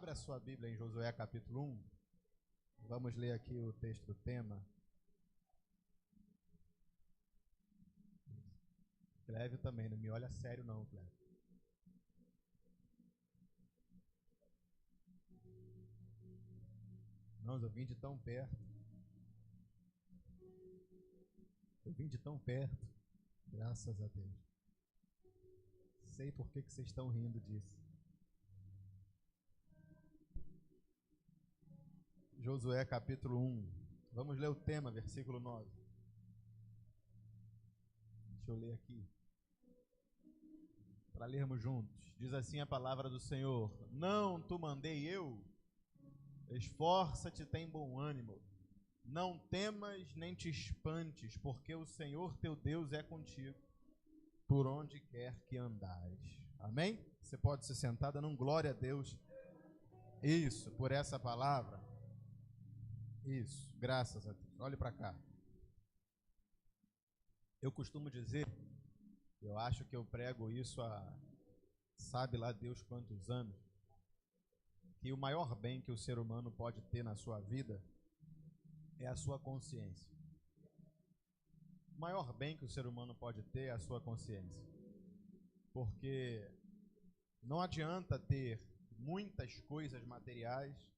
Abra a sua Bíblia em Josué capítulo 1. Vamos ler aqui o texto do tema. Clévio também, não me olha sério não, Clévio. Não, eu vim de tão perto. Eu vim de tão perto. Graças a Deus. Sei por que vocês estão rindo disso. Josué capítulo 1. Vamos ler o tema, versículo 9. Deixa eu ler aqui, para lermos juntos. Diz assim a palavra do Senhor: Não te mandei eu? Esforça-te, tem bom ânimo. Não temas nem te espantes, porque o Senhor teu Deus é contigo, por onde quer que andares. Amém? Você pode se sentar dando glória a Deus. Isso, por essa palavra. Isso, graças a Deus. Olhe para cá. Eu costumo dizer, eu acho que eu prego isso há, sabe lá Deus quantos anos, que o maior bem que o ser humano pode ter na sua vida é a sua consciência. O maior bem que o ser humano pode ter é a sua consciência. Porque não adianta ter muitas coisas materiais,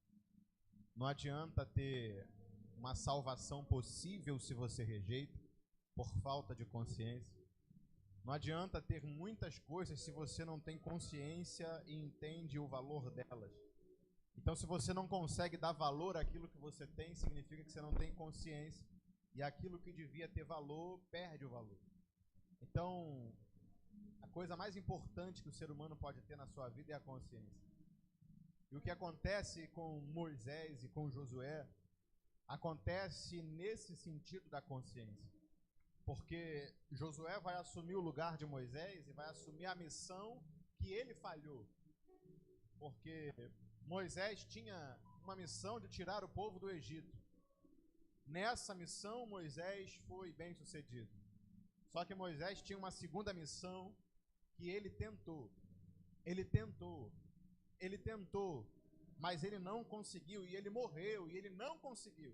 não adianta ter uma salvação possível se você rejeita, por falta de consciência. Não adianta ter muitas coisas se você não tem consciência e entende o valor delas. Então, se você não consegue dar valor àquilo que você tem, significa que você não tem consciência. E aquilo que devia ter valor, perde o valor. Então, a coisa mais importante que o ser humano pode ter na sua vida é a consciência. E o que acontece com Moisés e com Josué, acontece nesse sentido da consciência. Porque Josué vai assumir o lugar de Moisés e vai assumir a missão que ele falhou. Porque Moisés tinha uma missão de tirar o povo do Egito. Nessa missão, Moisés foi bem sucedido. Só que Moisés tinha uma segunda missão que ele tentou, mas ele não conseguiu, e ele morreu, e ele não conseguiu.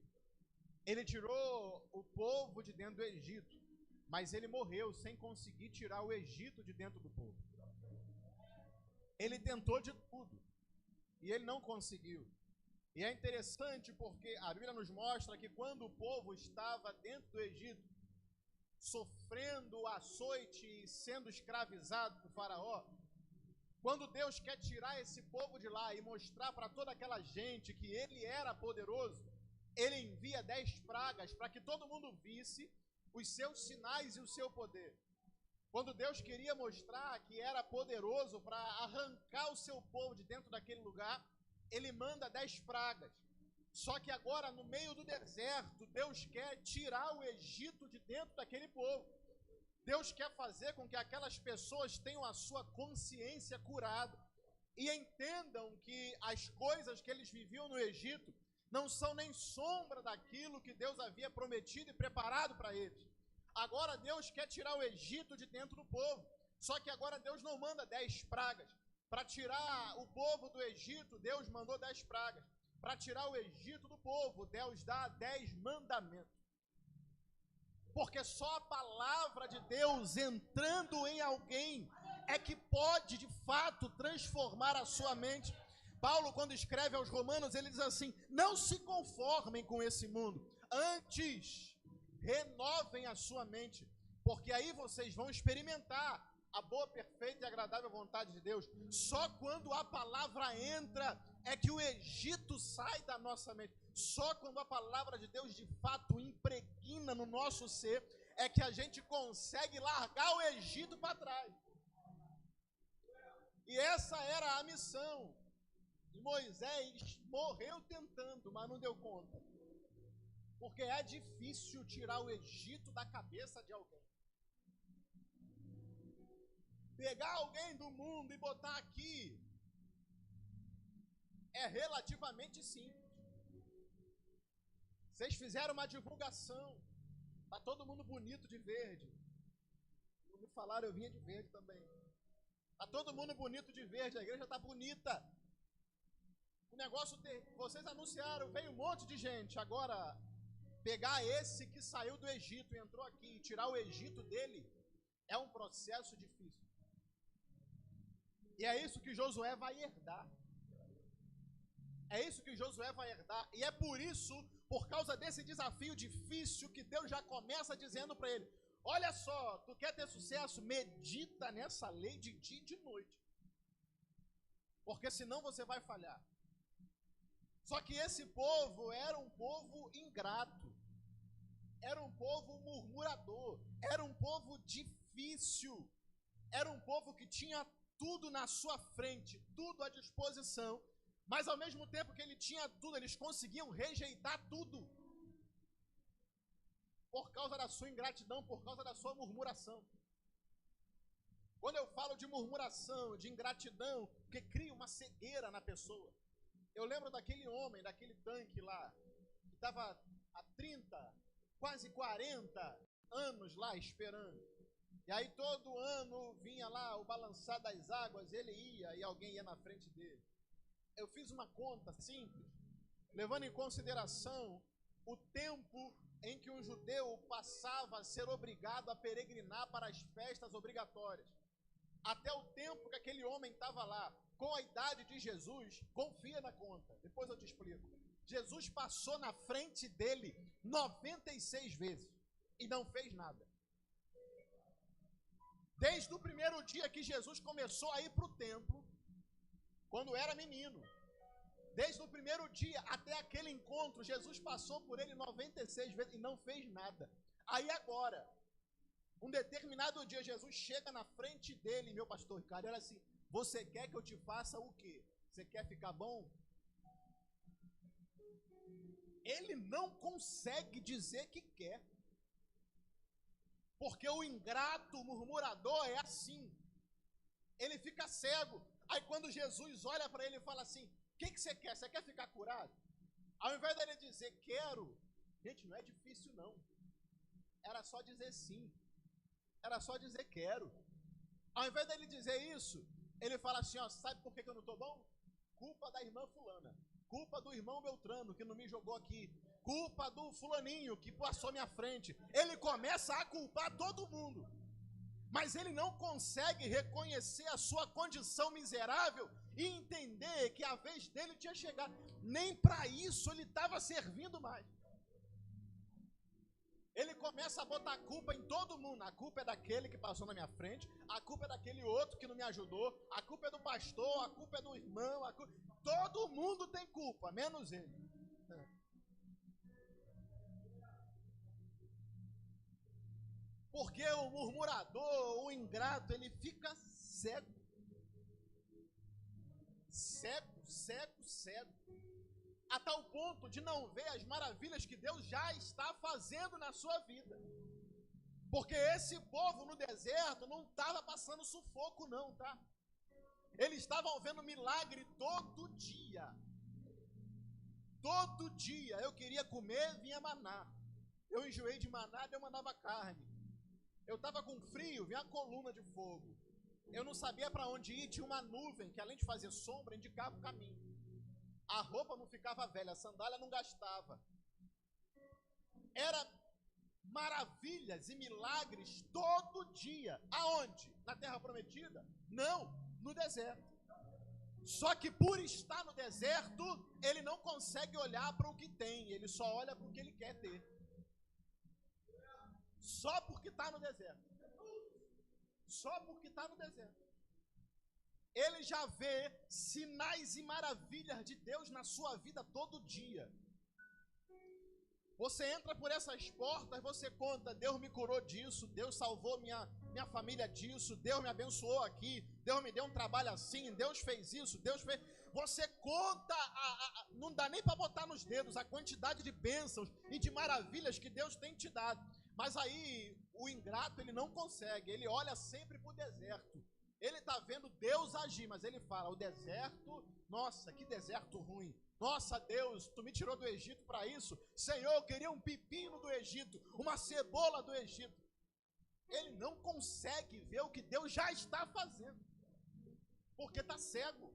Ele tirou o povo de dentro do Egito, mas ele morreu sem conseguir tirar o Egito de dentro do povo. Ele tentou de tudo, e ele não conseguiu. E é interessante porque a Bíblia nos mostra que quando o povo estava dentro do Egito, sofrendo o açoite e sendo escravizado por Faraó, quando Deus quer tirar esse povo de lá e mostrar para toda aquela gente que ele era poderoso, ele envia 10 pragas para que todo mundo visse os seus sinais e o seu poder. Quando Deus queria mostrar que era poderoso para arrancar o seu povo de dentro daquele lugar, ele manda 10 pragas. Só que agora, no meio do deserto, Deus quer tirar o Egito de dentro daquele povo. Deus quer fazer com que aquelas pessoas tenham a sua consciência curada e entendam que as coisas que eles viviam no Egito não são nem sombra daquilo que Deus havia prometido e preparado para eles. Agora Deus quer tirar o Egito de dentro do povo. Só que agora Deus não manda 10 pragas. Para tirar o povo do Egito, Deus mandou 10 pragas. Para tirar o Egito do povo, Deus dá 10 mandamentos. Porque só a palavra de Deus entrando em alguém é que pode, de fato, transformar a sua mente. Paulo, quando escreve aos Romanos, ele diz assim: não se conformem com esse mundo, antes renovem a sua mente, porque aí vocês vão experimentar a boa, perfeita e agradável vontade de Deus. Só quando a palavra entra é que o Egito sai da nossa mente. Só quando a palavra de Deus de fato impregna no nosso ser é que a gente consegue largar o Egito para trás. E essa era a missão. E Moisés morreu tentando, mas não deu conta. Porque é difícil tirar o Egito da cabeça de alguém. Pegar alguém do mundo e botar aqui é relativamente simples. Vocês fizeram uma divulgação, tá todo mundo bonito de verde. Quando me falaram, eu vinha de verde também. Tá todo mundo bonito de verde, a igreja tá bonita. negócio, vocês anunciaram, veio um monte de gente, agora pegar esse que saiu do Egito e entrou aqui e tirar o Egito dele é um processo difícil. E é isso que Josué vai herdar. É isso que Josué vai herdar. E é por isso, por causa desse desafio difícil, que Deus já começa dizendo para ele: olha só, tu quer ter sucesso? Medita nessa lei de dia e de noite. Porque senão você vai falhar. Só que esse povo era um povo ingrato. Era um povo murmurador. Era um povo difícil. Era um povo que tinha tudo na sua frente, tudo à disposição. Mas ao mesmo tempo que ele tinha tudo, eles conseguiam rejeitar tudo. Por causa da sua ingratidão, por causa da sua murmuração. Quando eu falo de murmuração, de ingratidão, porque cria uma cegueira na pessoa. Eu lembro daquele homem, daquele tanque lá, que estava há 30, quase 40 anos lá esperando. E aí todo ano vinha lá o balançar das águas, ele ia e alguém ia na frente dele. Eu fiz uma conta simples, levando em consideração o tempo em que um judeu passava a ser obrigado a peregrinar para as festas obrigatórias. Até o tempo que aquele homem estava lá, com a idade de Jesus, confia na conta, depois eu te explico. Jesus passou na frente dele 96 vezes e não fez nada. Desde o primeiro dia que Jesus começou a ir para o templo, quando era menino, desde o primeiro dia até aquele encontro, Jesus passou por ele 96 vezes e não fez nada. Aí agora, um determinado dia, Jesus chega na frente dele, meu pastor Ricardo, e olha assim: você quer que eu te faça o quê? Você quer ficar bom? Ele não consegue dizer que quer. Porque o ingrato, o murmurador é assim. Ele fica cego. Aí quando Jesus olha para ele e fala assim: o que você quer? Você quer ficar curado? Ao invés dele dizer quero, gente, não é difícil não. Era só dizer sim. Era só dizer quero. Ao invés dele dizer isso, ele fala assim: ó, sabe por que eu não estou bom? Culpa da irmã fulana. Culpa do irmão Beltrano, que não me jogou aqui. Culpa do fulaninho, que passou minha frente. Ele começa a culpar todo mundo. Mas ele não consegue reconhecer a sua condição miserável e entender que a vez dele tinha chegado. Nem para isso ele estava servindo mais. Ele começa a botar a culpa em todo mundo. A culpa é daquele que passou na minha frente, a culpa é daquele outro que não me ajudou, a culpa é do pastor, a culpa é do irmão, todo mundo tem culpa, menos ele. Porque o murmurador, o ingrato, ele fica cego. Cego. A tal ponto de não ver as maravilhas que Deus já está fazendo na sua vida. Porque esse povo no deserto não estava passando sufoco não, tá? Eles estavam vendo milagre todo dia. Todo dia eu queria comer, vinha maná. Eu enjoei de maná, eu mandava carne. Eu estava com frio, vinha a coluna de fogo. Eu não sabia para onde ir, tinha uma nuvem que além de fazer sombra, indicava o caminho. A roupa não ficava velha, a sandália não gastava. Era maravilhas e milagres todo dia. Aonde? Na Terra Prometida? Não, no deserto. Só que por estar no deserto, ele não consegue olhar para o que tem, ele só olha para o que ele quer ter. Só porque está no deserto. Só porque está no deserto. Ele já vê sinais e maravilhas de Deus na sua vida todo dia. Você entra por essas portas, você conta: Deus me curou disso, Deus salvou minha família disso, Deus me abençoou aqui, Deus me deu um trabalho assim, Deus fez isso, Deus fez... Você conta, não dá nem para botar nos dedos a quantidade de bênçãos e de maravilhas que Deus tem te dado. Mas aí o ingrato, ele não consegue, ele olha sempre para o deserto. Ele está vendo Deus agir, mas ele fala: o deserto, nossa, que deserto ruim. Nossa, Deus, tu me tirou do Egito para isso. Senhor, eu queria um pepino do Egito, uma cebola do Egito. Ele não consegue ver o que Deus já está fazendo, porque está cego.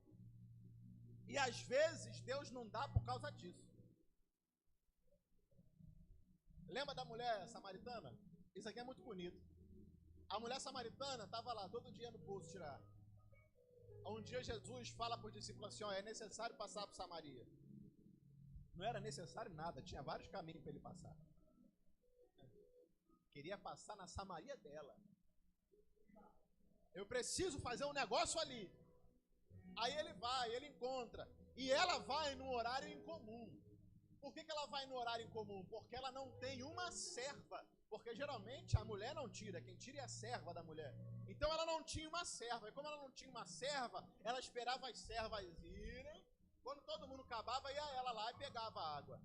E às vezes Deus não dá por causa disso. Lembra da mulher samaritana? Isso aqui é muito bonito. A mulher samaritana estava lá todo dia no poço tirar. Um dia Jesus fala para os discípulos assim, ó, é necessário passar por Samaria. Não era necessário nada, tinha vários caminhos para ele passar. Queria passar na Samaria dela. Eu preciso fazer um negócio ali. Aí ele vai, ele encontra. E ela vai no horário incomum. Por que ela vai no horário incomum? Porque ela não tem uma serva. Porque geralmente a mulher não tira, quem tira é a serva da mulher. Então ela não tinha uma serva. E como ela não tinha uma serva, ela esperava as servas irem. Quando todo mundo acabava, ia ela lá e pegava a água.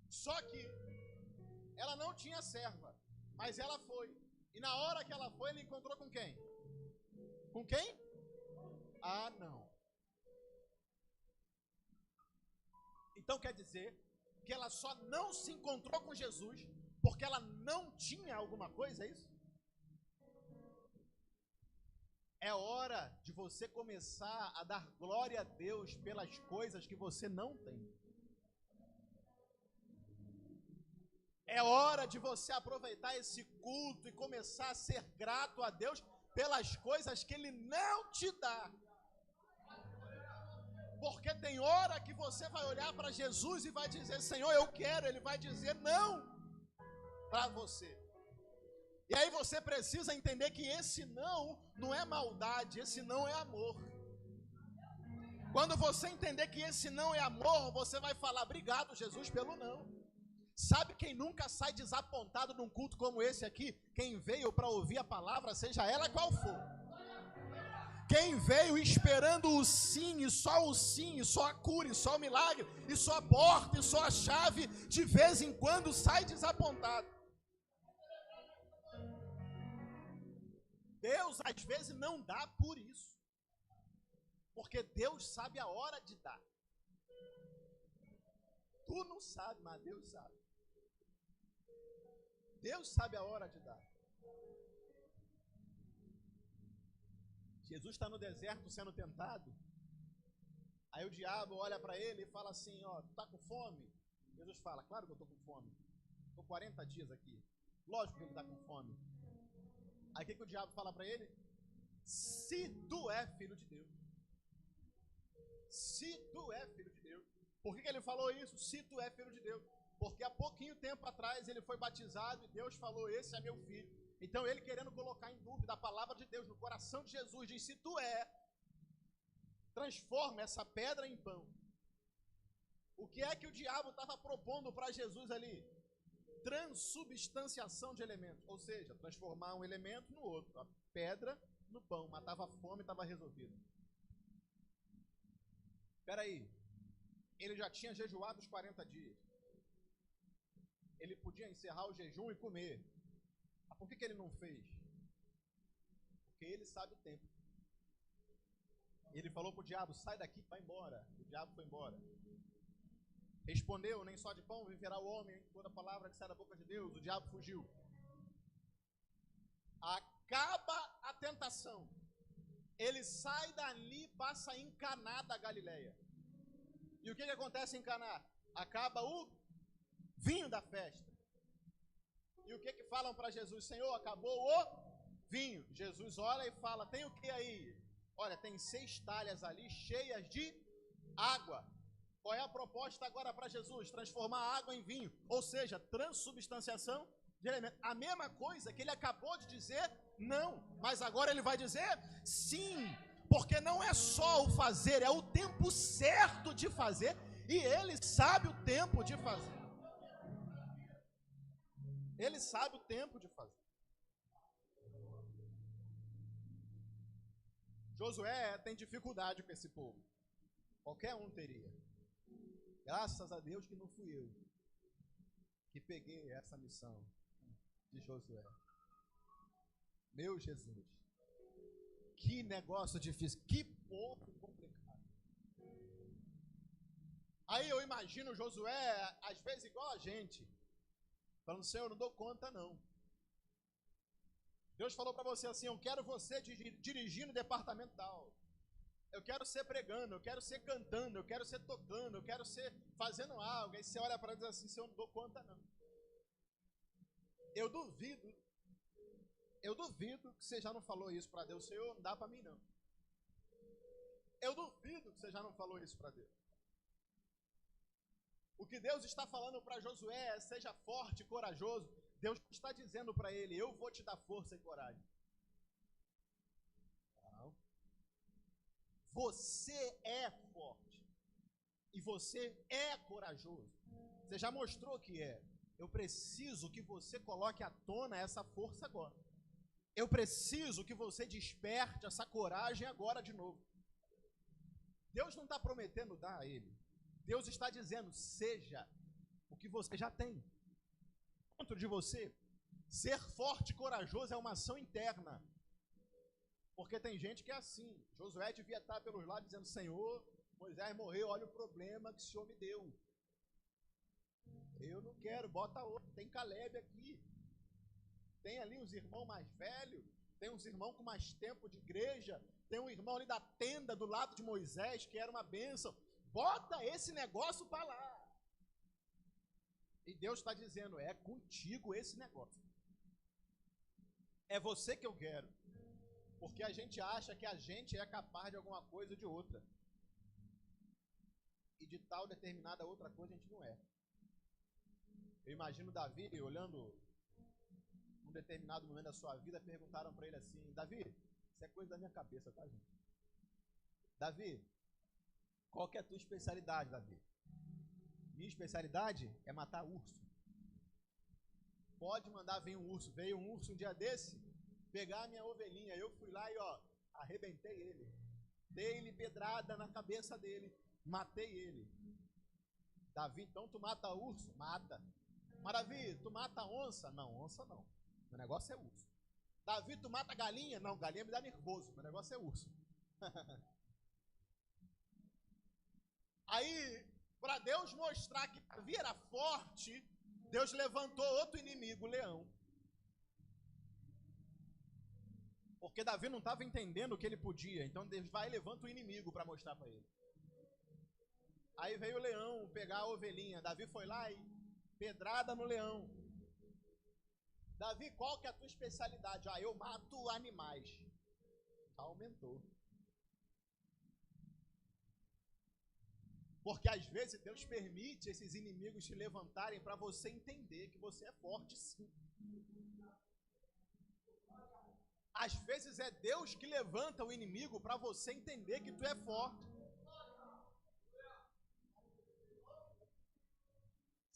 Só que ela não tinha serva. Mas ela foi. E na hora que ela foi, ele encontrou com quem? Com quem? Ah, não. Então quer dizer que ela só não se encontrou com Jesus porque ela não tinha alguma coisa, é isso? É hora de você começar a dar glória a Deus pelas coisas que você não tem. É hora de você aproveitar esse culto e começar a ser grato a Deus pelas coisas que Ele não te dá. Porque tem hora que você vai olhar para Jesus e vai dizer, Senhor, eu quero. Ele vai dizer não para você. E aí você precisa entender que esse não é maldade, esse não é amor. Quando você entender que esse não é amor, você vai falar, obrigado, Jesus, pelo não. Sabe quem nunca sai desapontado num culto como esse aqui? Quem veio para ouvir a palavra, seja ela qual for. Quem veio esperando o sim, e só a cura, e só o milagre, e só a porta, e só a chave, de vez em quando sai desapontado. Deus às vezes não dá por isso. Porque Deus sabe a hora de dar. Tu não sabe, mas Deus sabe. Deus sabe a hora de dar. Jesus está no deserto sendo tentado. Aí o diabo olha para ele e fala assim, ó, tu tá com fome? Jesus fala, claro que eu estou com fome. Estou 40 dias aqui. Lógico que ele está com fome. Aí o que o diabo fala para ele? Se tu é filho de Deus. Se tu é filho de Deus. Por que ele falou isso? Se tu é filho de Deus. Porque há pouquinho tempo atrás ele foi batizado e Deus falou, esse é meu filho. Então ele querendo colocar em dúvida a palavra de Deus no coração de Jesus, diz, se tu é, transforma essa pedra em pão. O que é que o diabo estava propondo para Jesus ali? Transubstanciação de elementos, ou seja, transformar um elemento no outro, a pedra no pão, matava a fome e estava resolvido. Espera aí, ele já tinha jejuado os 40 dias, ele podia encerrar o jejum e comer. Mas por que ele não fez? Porque ele sabe o tempo. Ele falou para o diabo, sai daqui, vai embora. O diabo foi embora. Respondeu, nem só de pão viverá o homem, toda palavra que sai da boca de Deus. O diabo fugiu. Acaba a tentação. Ele sai dali e passa em Caná da Galileia. E o que acontece em Caná? Acaba o vinho da festa. E o que falam para Jesus? Senhor, acabou o vinho. Jesus olha e fala, tem o que aí? Olha, tem 6 talhas ali cheias de água. Qual é a proposta agora para Jesus? Transformar a água em vinho. Ou seja, transubstanciação de elementos. A mesma coisa que ele acabou de dizer, não. Mas agora ele vai dizer sim. Porque não é só o fazer, é o tempo certo de fazer. E ele sabe o tempo de fazer. Ele sabe o tempo de fazer. Josué tem dificuldade com esse povo. Qualquer um teria. Graças a Deus que não fui eu que peguei essa missão de Josué. Meu Jesus. Que negócio difícil. Que povo complicado. Aí eu imagino Josué, às vezes igual a gente. Falando, Senhor, eu não dou conta não. Deus falou para você assim, eu quero você dirigindo o departamento tal. Eu quero ser pregando, eu quero ser cantando, eu quero ser tocando, eu quero ser fazendo algo. Aí você olha para dizer assim, se eu não dou conta não. Eu duvido que você já não falou isso para Deus, Senhor, não dá para mim não. Eu duvido que você já não falou isso para Deus. O que Deus está falando para Josué é: seja forte e corajoso. Deus está dizendo para ele: eu vou te dar força e coragem. Não. Você é forte e você é corajoso. Você já mostrou que é. Eu preciso que você coloque à tona essa força agora. Eu preciso que você desperte essa coragem agora de novo. Deus não está prometendo dar a ele. Deus está dizendo: seja o que você já tem dentro de você. Ser forte e corajoso é uma ação interna. Porque tem gente que é assim. Josué devia estar pelos lados dizendo: Senhor, Moisés morreu, olha o problema que o Senhor me deu. Eu não quero, bota outro. Tem Caleb aqui. Tem ali uns irmãos mais velhos. Tem uns irmãos com mais tempo de igreja. Tem um irmão ali da tenda do lado de Moisés, que era uma bênção. Bota esse negócio para lá. E Deus está dizendo: é contigo esse negócio. É você que eu quero. Porque a gente acha que a gente é capaz de alguma coisa ou de outra. E de tal determinada outra coisa a gente não é. Eu imagino Davi olhando num determinado momento da sua vida, perguntaram para ele assim: Davi, isso é coisa da minha cabeça, tá, gente? Davi, qual que é a tua especialidade, Davi? Minha especialidade é matar urso. Pode mandar vir um urso. Veio um urso um dia desse, pegar a minha ovelhinha. Eu fui lá e arrebentei ele. Dei-lhe pedrada na cabeça dele. Matei ele. Davi, então tu mata urso? Mata. Mas Davi, tu mata onça? Não, onça não. Meu negócio é urso. Davi, tu mata galinha? Não, galinha me dá nervoso. Meu negócio é urso. Aí, para Deus mostrar que Davi era forte, Deus levantou outro inimigo, o leão. Porque Davi não estava entendendo o que ele podia. Então Deus vai e levanta o inimigo para mostrar para ele. Aí veio o leão pegar a ovelhinha. Davi foi lá e pedrada no leão. Davi, qual que é a tua especialidade? Eu mato animais. Aumentou. Porque às vezes Deus permite esses inimigos se levantarem para você entender que você é forte, sim. Às vezes é Deus que levanta o inimigo para você entender que tu é forte.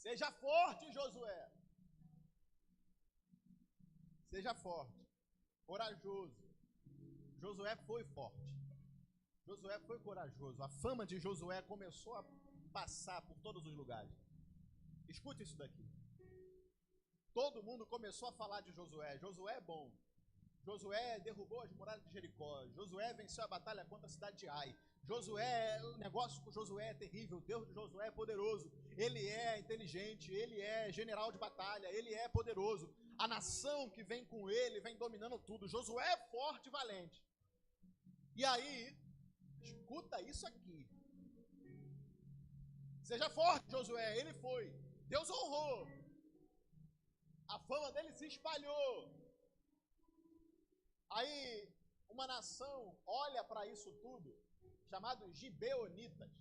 Seja forte, Josué. Seja forte, corajoso. Josué foi forte. Josué foi corajoso. A fama de Josué começou a passar por todos os lugares. Escute isso daqui. Todo mundo começou a falar de Josué. Josué é bom. Josué derrubou as muralhas de Jericó. Josué venceu a batalha contra a cidade de Ai. Josué, o negócio com Josué é terrível. O Deus de Josué é poderoso. Ele é inteligente. Ele é general de batalha. Ele é poderoso. A nação que vem com ele vem dominando tudo. Josué é forte e valente. E aí, escuta isso aqui. Seja forte, Josué. Ele foi. Deus honrou. A fama dele se espalhou. Aí, uma nação olha para isso tudo, chamado Gibeonitas.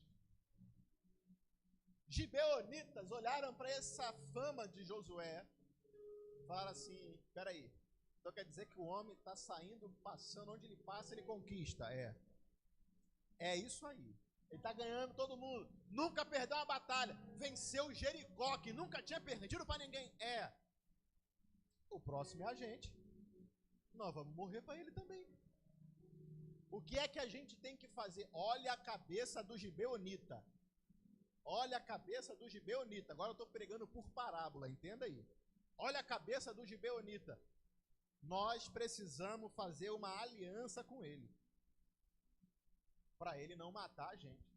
Gibeonitas olharam para essa fama de Josué, falaram assim: peraí, então quer dizer que o homem está saindo, passando, onde ele passa, ele conquista. É isso aí. Ele está ganhando todo mundo. Nunca perdeu uma batalha. Venceu Jericó, que nunca tinha perdido para ninguém. O próximo é a gente. Nós vamos morrer para ele também. O que é que a gente tem que fazer? Olha a cabeça do gibeonita. Olha a cabeça do gibeonita. Agora eu estou pregando por parábola, entenda aí. Olha a cabeça do gibeonita. Nós precisamos fazer uma aliança com ele, para ele não matar a gente.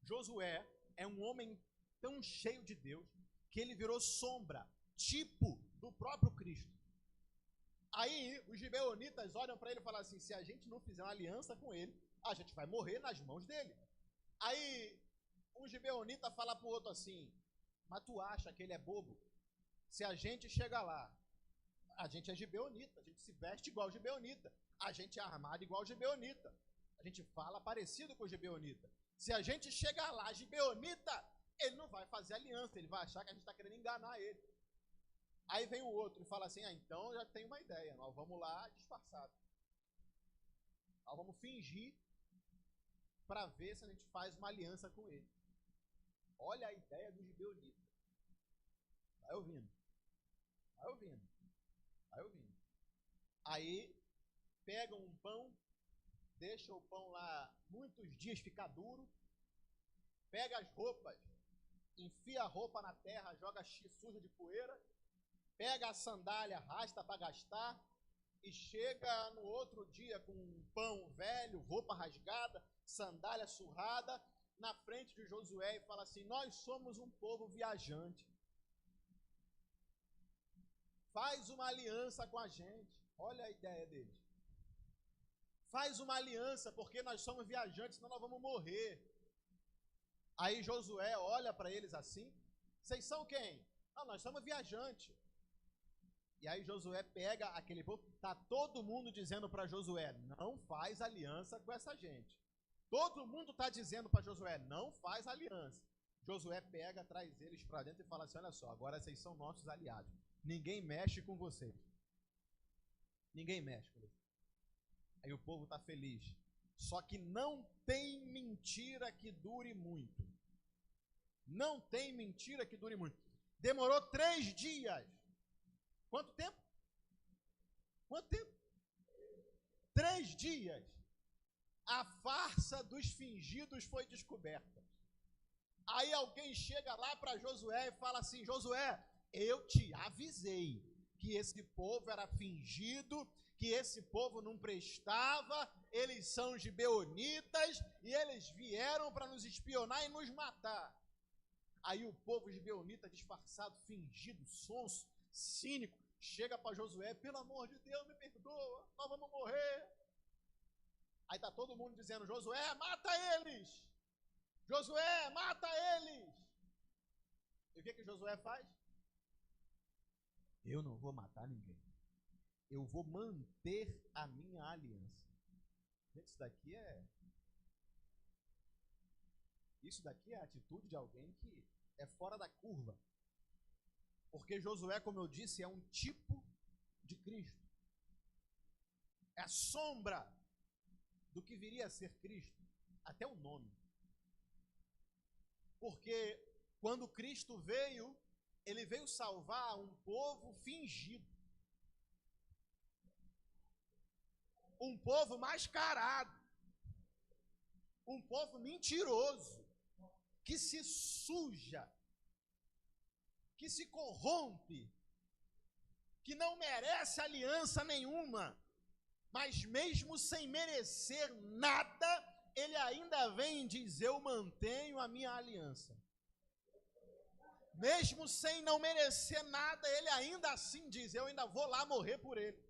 Josué é um homem tão cheio de Deus que ele virou sombra, tipo do próprio Cristo. Aí os gibeonitas olham para ele e falam assim: se a gente não fizer uma aliança com ele, a gente vai morrer nas mãos dele. Aí um gibeonita fala para o outro assim, mas tu acha que ele é bobo? Se a gente chega lá, a gente é gibeonita, a gente se veste igual gibeonita, a gente é armado igual gibeonita, a gente fala parecido com o gibeonita. Se a gente chegar lá, gibeonita, ele não vai fazer aliança, ele vai achar que a gente está querendo enganar ele. Aí vem o outro e fala assim, então já tem uma ideia, nós vamos lá disfarçado. Nós vamos fingir para ver se a gente faz uma aliança com ele. Olha a ideia do gibeonita. Vai ouvindo. Vai ouvindo. Vai ouvindo. Aí pega um pão, deixa o pão lá muitos dias ficar duro, pega as roupas, enfia a roupa na terra, joga suja de poeira, pega a sandália, arrasta para gastar e chega no outro dia com um pão velho, roupa rasgada, sandália surrada, na frente de Josué e fala assim, nós somos um povo viajante. Faz uma aliança com a gente. Olha a ideia deles. Faz uma aliança, porque nós somos viajantes, senão nós vamos morrer. Aí Josué olha para eles assim, vocês são quem? Ah, nós somos viajantes. E aí Josué pega aquele povo, tá todo mundo dizendo para Josué, não faz aliança com essa gente. Todo mundo está dizendo para Josué, não faz aliança. Josué pega, traz eles para dentro e fala assim, olha só, agora vocês são nossos aliados. Ninguém mexe com vocês. Ninguém mexe com vocês. Aí o povo está feliz. Só que não tem mentira que dure muito. Não tem mentira que dure muito. Demorou 3 dias. Quanto tempo? Quanto tempo? 3 dias. A farsa dos fingidos foi descoberta. Aí alguém chega lá para Josué e fala assim, Josué, eu te avisei que esse povo era fingido, que esse povo não prestava, eles são gibeonitas e eles vieram para nos espionar e nos matar. Aí o povo gibeonita disfarçado, fingido, sonso, cínico, chega para Josué, pelo amor de Deus, me perdoa, nós vamos morrer. Aí está todo mundo dizendo, Josué, mata eles! Josué, mata eles! E o que Josué faz? Eu não vou matar ninguém. Eu vou manter a minha aliança. Gente, isso daqui é a atitude de alguém que é fora da curva. Porque Josué, como eu disse, é um tipo de Cristo. É a sombra do que viria a ser Cristo. Até o nome. Porque quando Cristo veio, ele veio salvar um povo fingido. Um povo mascarado. Um povo mentiroso. Que se suja. Que se corrompe. Que não merece aliança nenhuma. Mas mesmo sem merecer nada, ele ainda vem e diz, eu mantenho a minha aliança. Mesmo sem não merecer nada, ele ainda assim diz, eu ainda vou lá morrer por ele.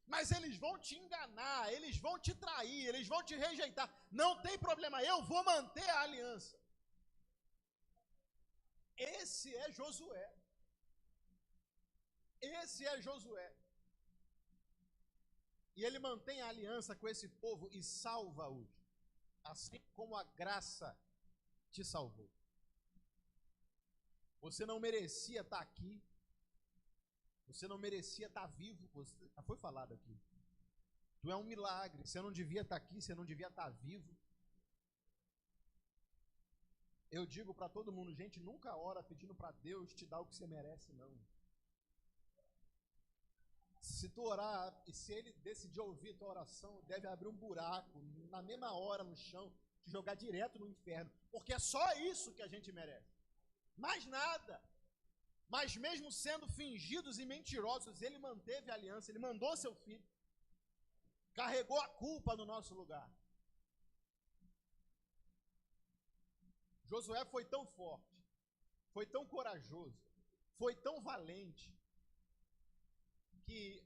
Mas eles vão te enganar, eles vão te trair, eles vão te rejeitar. Não tem problema, eu vou manter a aliança. Esse é Josué. Esse é Josué. E ele mantém a aliança com esse povo e salva-os, assim como a graça te salvou. Você não merecia estar aqui, você não merecia estar vivo, já foi falado aqui. Tu é um milagre, você não devia estar aqui, você não devia estar vivo. Eu digo para todo mundo, gente, nunca ora pedindo para Deus te dar o que você merece, não. Se tu orar, e se ele decidir ouvir tua oração, deve abrir um buraco, na mesma hora no chão, te jogar direto no inferno, porque é só isso que a gente merece, mais nada. Mas mesmo sendo fingidos e mentirosos, ele manteve a aliança, ele mandou seu filho, carregou a culpa no nosso lugar. Josué foi tão forte, foi tão corajoso, foi tão valente, que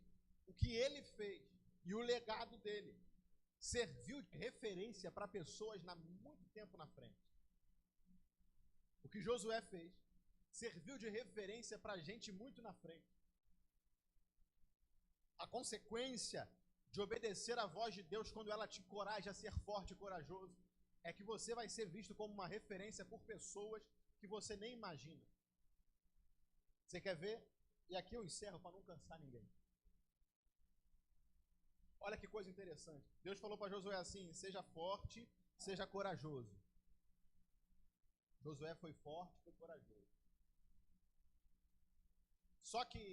o que ele fez e o legado dele serviu de referência para pessoas muito tempo na frente. O que Josué fez serviu de referência para gente muito na frente. A consequência de obedecer à voz de Deus quando ela te encoraja a ser forte e corajoso é que você vai ser visto como uma referência por pessoas que você nem imagina. Você quer ver? E aqui eu encerro para não cansar ninguém. Olha que coisa interessante. Deus falou para Josué assim: seja forte, seja corajoso. Josué foi forte, foi corajoso. Só que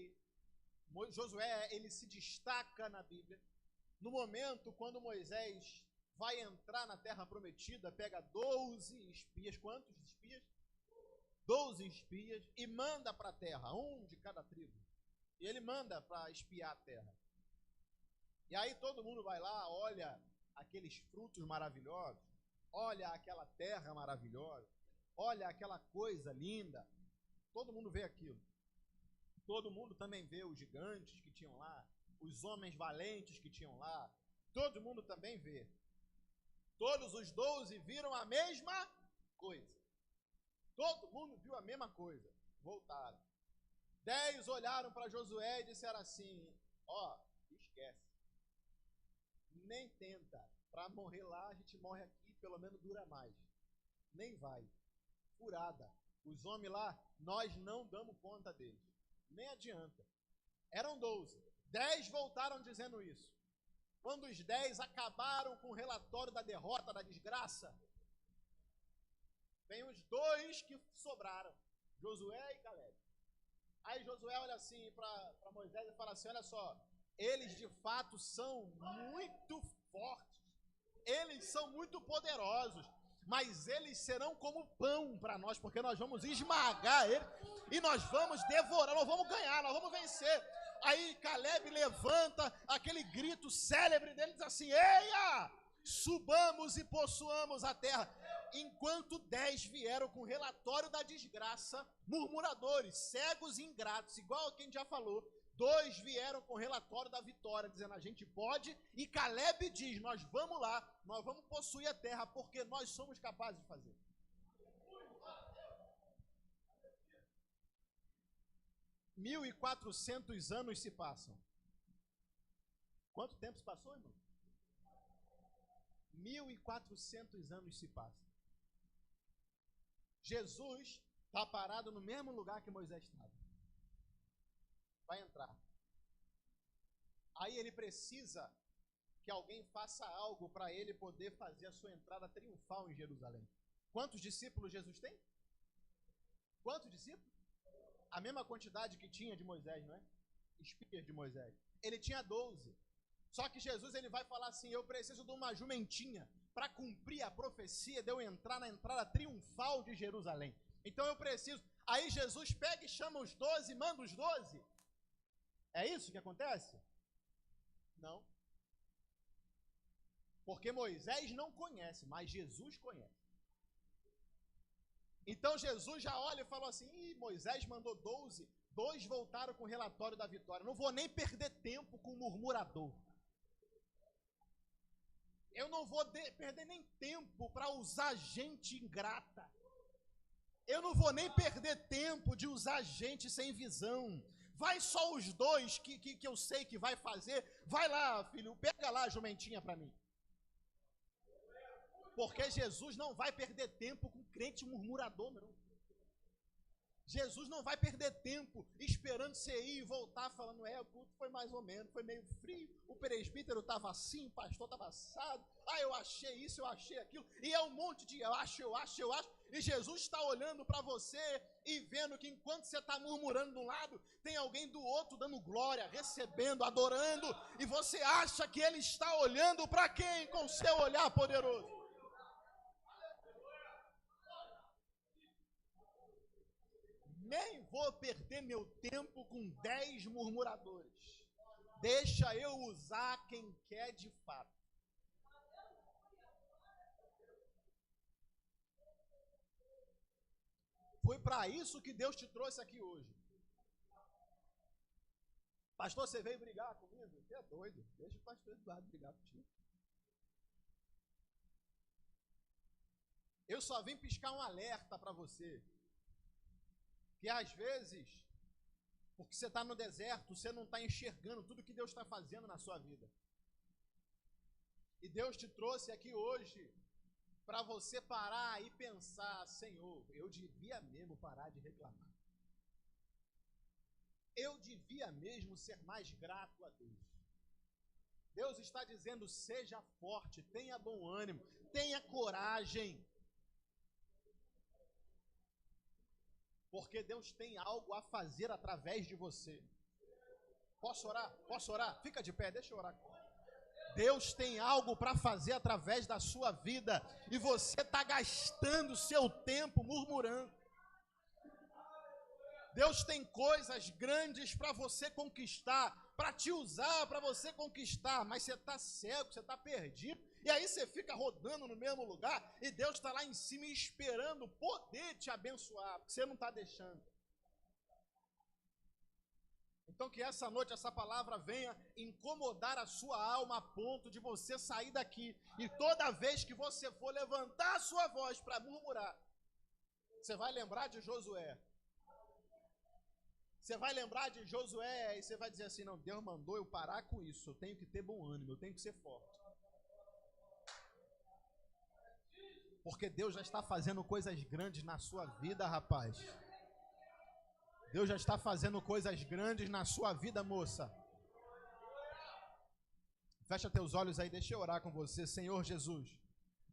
Josué, ele se destaca na Bíblia no momento quando Moisés vai entrar na terra prometida, pega 12 espias. Quantos espias? 12 espias, e manda para a terra, um de cada tribo. E ele manda para espiar a terra. E aí todo mundo vai lá, olha aqueles frutos maravilhosos, olha aquela terra maravilhosa, olha aquela coisa linda. Todo mundo vê aquilo. Todo mundo também vê os gigantes que tinham lá, os homens valentes que tinham lá. Todo mundo também vê. Todos os 12 viram a mesma coisa. Todo mundo viu a mesma coisa. Voltaram. 10 olharam para Josué e disseram assim: ó, esquece. Nem tenta. Para morrer lá, a gente morre aqui, pelo menos dura mais. Nem vai. Furada. Os homens lá, nós não damos conta deles. Nem adianta. Eram 12. 10 voltaram dizendo isso. Quando os 10 acabaram com o relatório da derrota, da desgraça, vem os 2 que sobraram, Josué e Caleb. Aí Josué olha assim para Moisés e fala assim: olha só, eles de fato são muito fortes, eles são muito poderosos, mas eles serão como pão para nós, porque nós vamos esmagar eles e nós vamos devorar, nós vamos ganhar, nós vamos vencer. Aí Caleb levanta aquele grito célebre dele, diz assim: eia, subamos e possuamos a terra. Enquanto 10 vieram com o relatório da desgraça, murmuradores, cegos e ingratos, igual quem já falou. 2 vieram com o relatório da vitória, dizendo: a gente pode. E Caleb diz: nós vamos lá, nós vamos possuir a terra, porque nós somos capazes de fazer. – 1.400 anos se passam. Quanto tempo se passou, irmão? 1.400 anos se passam. Jesus está parado no mesmo lugar que Moisés estava. Vai entrar. Aí ele precisa que alguém faça algo para ele poder fazer a sua entrada triunfal em Jerusalém. Quantos discípulos Jesus tem? Quantos discípulos? A mesma quantidade que tinha de Moisés, não é? Espias de Moisés. Ele tinha 12. Só que Jesus ele vai falar assim: eu preciso de uma jumentinha para cumprir a profecia de eu entrar na entrada triunfal de Jerusalém. Então eu preciso. Aí Jesus pega e chama os 12, manda os 12. É isso que acontece? Não. Porque Moisés não conhece, mas Jesus conhece. Então Jesus já olha e falou assim: Moisés mandou 12, 2 voltaram com o relatório da vitória. Não vou nem perder tempo com o murmurador. Eu não vou perder nem tempo para usar gente ingrata. Eu não vou nem perder tempo de usar gente sem visão. Vai só os 2 que eu sei que vai fazer. Vai lá, filho, pega lá a jumentinha para mim. Porque Jesus não vai perder tempo com crente murmurador, não. Jesus não vai perder tempo esperando você ir e voltar falando: o culto foi mais ou menos, foi meio frio, o presbítero estava assim, o pastor estava assado, eu achei isso, eu achei aquilo, e é um monte de eu acho, e Jesus está olhando para você e vendo que enquanto você está murmurando de um lado, tem alguém do outro dando glória, recebendo, adorando, e você acha que ele está olhando para quem com seu olhar poderoso? Nem vou perder meu tempo com 10 murmuradores. Deixa eu usar quem quer de fato. Foi para isso que Deus te trouxe aqui hoje. Pastor, você veio brigar comigo? Você é doido. Deixa o pastor Eduardo brigar contigo. Eu só vim piscar um alerta para você. Que às vezes, porque você está no deserto, você não está enxergando tudo que Deus está fazendo na sua vida. E Deus te trouxe aqui hoje para você parar e pensar: Senhor, eu devia mesmo parar de reclamar. Eu devia mesmo ser mais grato a Deus. Deus está dizendo: seja forte, tenha bom ânimo, tenha coragem. Porque Deus tem algo a fazer através de você. Posso orar? Posso orar? Fica de pé, deixa eu orar. Deus tem algo para fazer através da sua vida e você está gastando seu tempo murmurando. Deus tem coisas grandes para você conquistar, para te usar, para você conquistar, mas você está cego, você está perdido, e aí você fica rodando no mesmo lugar, e Deus está lá em cima esperando poder te abençoar, porque você não está deixando. Então que essa noite, essa palavra venha incomodar a sua alma a ponto de você sair daqui, e toda vez que você for levantar a sua voz para murmurar, você vai lembrar de Josué. Você vai lembrar de Josué e você vai dizer assim: não, Deus mandou eu parar com isso, eu tenho que ter bom ânimo, eu tenho que ser forte. Porque Deus já está fazendo coisas grandes na sua vida, rapaz. Deus já está fazendo coisas grandes na sua vida, moça. Fecha teus olhos aí, deixa eu orar com você. Senhor Jesus,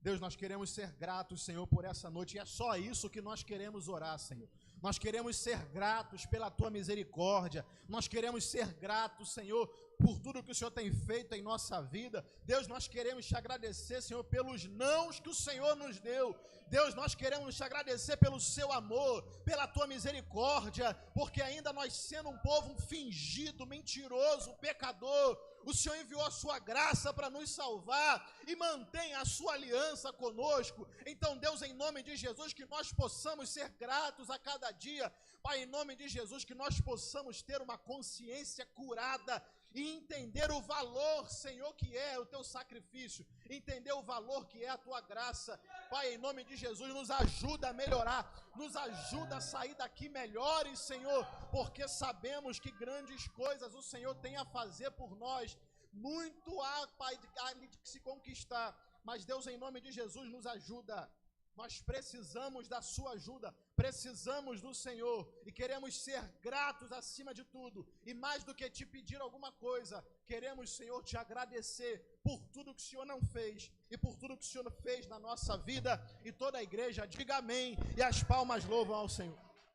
Deus, nós queremos ser gratos, Senhor, por essa noite, e é só isso que nós queremos orar, Senhor. Nós queremos ser gratos pela Tua misericórdia, nós queremos ser gratos, Senhor, por tudo que o Senhor tem feito em nossa vida. Deus, nós queremos te agradecer, Senhor, pelos nãos que o Senhor nos deu. Deus, nós queremos te agradecer pelo seu amor, pela tua misericórdia, porque ainda nós sendo um povo fingido, mentiroso, pecador, o Senhor enviou a sua graça para nos salvar e mantém a sua aliança conosco. Então, Deus, em nome de Jesus, que nós possamos ser gratos a cada dia. Pai, em nome de Jesus, que nós possamos ter uma consciência curada e entender o valor, Senhor, que é o teu sacrifício, entender o valor que é a tua graça. Pai, em nome de Jesus, nos ajuda a melhorar, nos ajuda a sair daqui melhores, Senhor, porque sabemos que grandes coisas o Senhor tem a fazer por nós. Muito há, Pai, de se conquistar, mas Deus, em nome de Jesus, nos ajuda. Nós precisamos da sua ajuda, precisamos do Senhor e queremos ser gratos acima de tudo. E mais do que te pedir alguma coisa, queremos, Senhor, te agradecer por tudo que o Senhor não fez e por tudo que o Senhor fez na nossa vida. E toda a igreja diga amém e as palmas louvam ao Senhor.